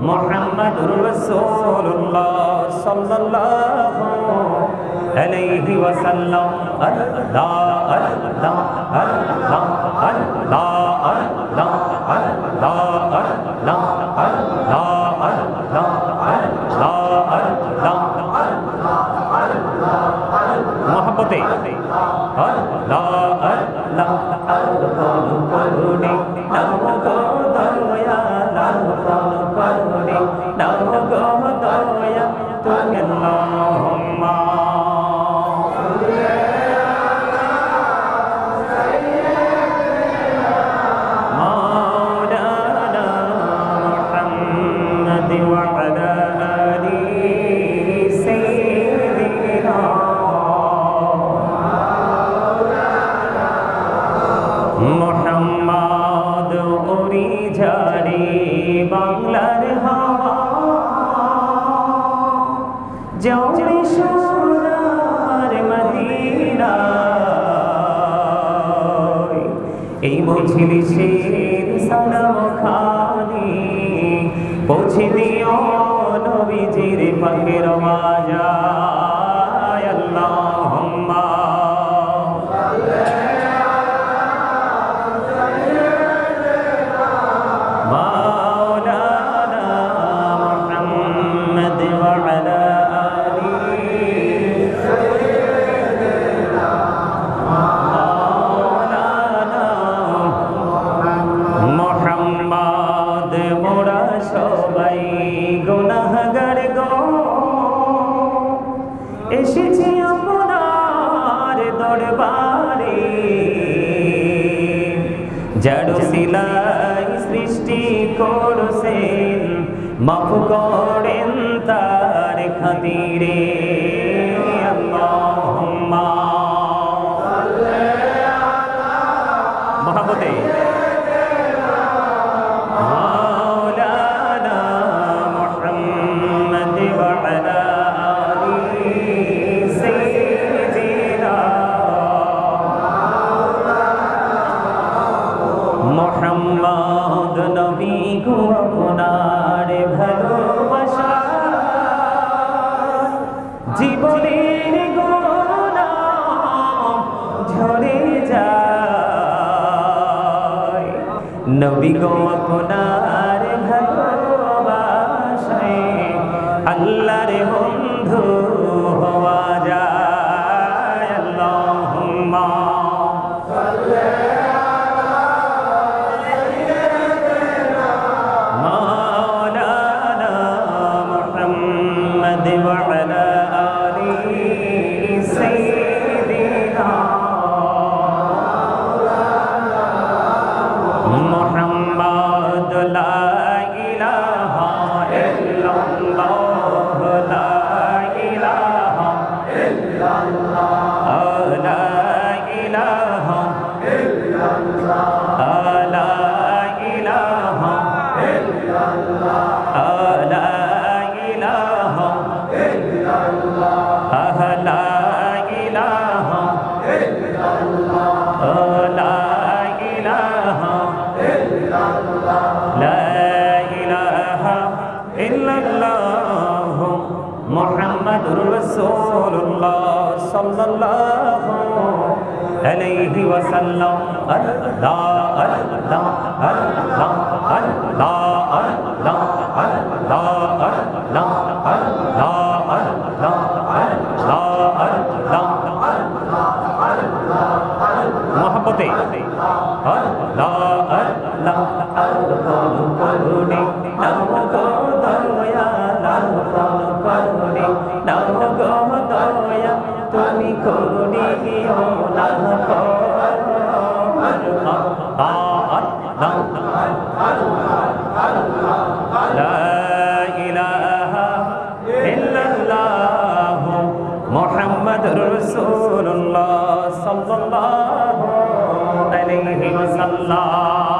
মুহাম্মাদুর রাসূলুল্লাহ সাল্লাল্লাহু আলাইহি ওয়াসাল্লাম। আল্লাহ আল্লাহ আল্লাহ আল্লাহ আল্লাহ আল্লাহ আল্লাহ আল্লাহ আল্লাহ আল্লাহ মোহাব্বতে আল্লাহ আল্লাহ করুণে নাম গো দয়া নাম করুণে নাম গো দয়া তুমি আল্লাহুম্মা মোহাম্মদ ওরি ঝাড়ি বাংলার হাওয়া জৌড়ি সোনার মদিনা এই মজলিসের সালাম খানি পৌঁছে দিও নবীজির পাকের মাজায় আল্লাহুম্মা এসেছি আপনার দরবারে যার সিলাই সৃষ্টি করছেন মাফ করেন তার খাতিরে আল্লাহুম্মা মোহাম্মদে মোহাম্মদ নবী গো আপনার ভালোবাসা জীবনের গোনা ঝরে যায় নবী গো আপনার ভালোবাসায় আল্লাহর বন্ধু হওয়া যায় আল্লাহুম্মা মোহাম্মদ লা ইলাহা ইল্লাল্লাহ লা ইলাহা ইল্লাল্লাহ লা ইলাহা ইল্লাল্লাহ লা ইলাহা ইল্লাল্লাহ লা ইলাহা ইল্লাল্লাহ লা ইলাহা ইল্লাল্লাহ লা ইলাহা লা ইলাহা ইল্লাল্লাহ মুহাম্মাদুর রাসূলুল্লাহ সাল্লাল্লাহু আলাইহি ওয়াসাল্লাম। আল্লাহ আল্লাহ আল্লাহ আল্লাহ আল্লাহ আল্লাহ আল্লাহ আল্লাহ আল্লাহ আল্লাহ আল্লাহ মোহাব্বতে আল্লাহ আল্লাহ করুণে নাম গো দয়া নাম করুণে নাম গো দয়া তুমি করুণে দিও না লা ইলাহা ইল্লাল্লাহ মুহাম্মাদুর রাসূলুল্লাহ সাল্লাল্লাহু আলাইহি ওয়াসাল্লাম।